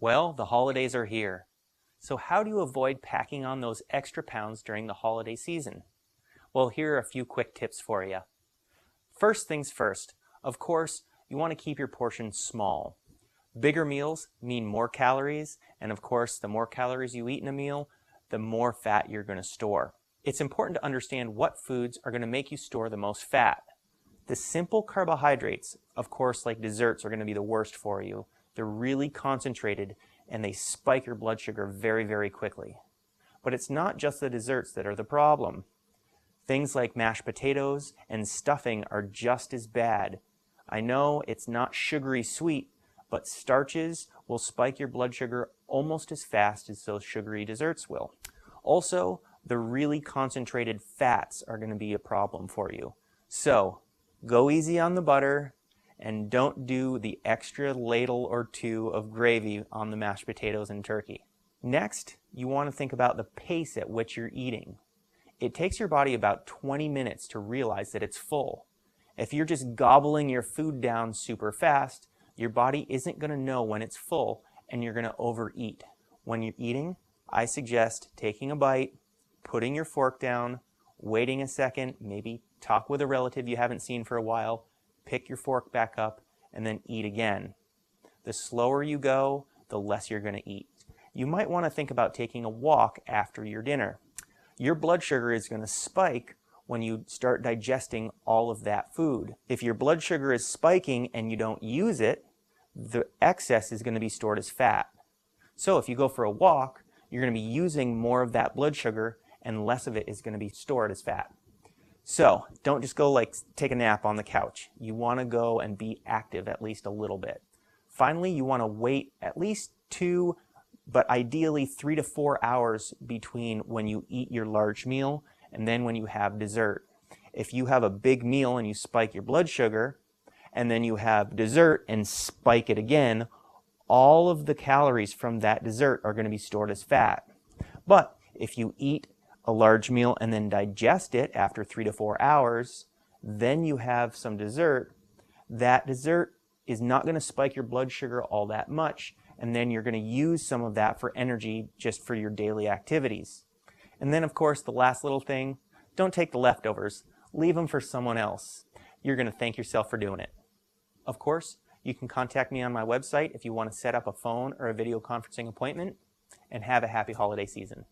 Well, the holidays are here. So how do you avoid packing on those extra pounds during the holiday season? Well, here are a few quick tips for you. First things first, of course, you want to keep your portions small. Bigger meals mean more calories, and of course, the more calories you eat in a meal, the more fat you're going to store. It's important to understand what foods are going to make you store the most fat. The simple carbohydrates, of course, like desserts, are going to be the worst for you. They're really concentrated and they spike your blood sugar very, very quickly. But it's not just the desserts that are the problem. Things like mashed potatoes and stuffing are just as bad. I know it's not sugary sweet, but starches will spike your blood sugar almost as fast as those sugary desserts will. Also, the really concentrated fats are going to be a problem for you. So, go easy on the butter and don't do the extra ladle or two of gravy on the mashed potatoes and turkey. Next, you want to think about the pace at which you're eating. It takes your body about 20 minutes to realize that it's full. If you're just gobbling your food down super fast, your body isn't going to know when it's full and you're going to overeat. When you're eating, I suggest taking a bite, putting your fork down, waiting a second, maybe talk with a relative you haven't seen for a while, pick your fork back up, and then eat again. The slower you go, the less you're going to eat. You might want to think about taking a walk after your dinner. Your blood sugar is going to spike when you start digesting all of that food. If your blood sugar is spiking and you don't use it, the excess is going to be stored as fat. So if you go for a walk, you're going to be using more of that blood sugar and less of it is going to be stored as fat. So don't just go take a nap on the couch. You want to go and be active at least a little bit. Finally, you want to wait at least 2, but ideally 3 to 4 hours between when you eat your large meal and then when you have dessert. If you have a big meal and you spike your blood sugar, and then you have dessert and spike it again, all of the calories from that dessert are going to be stored as fat. But if you eat a large meal and then digest it after 3 to 4 hours, then you have some dessert. That dessert is not going to spike your blood sugar all that much, and then you're going to use some of that for energy just for your daily activities. And then, of course, the last little thing, don't take the leftovers. Leave them for someone else. You're going to thank yourself for doing it. Of course, you can contact me on my website if you want to set up a phone or a video conferencing appointment, and have a happy holiday season.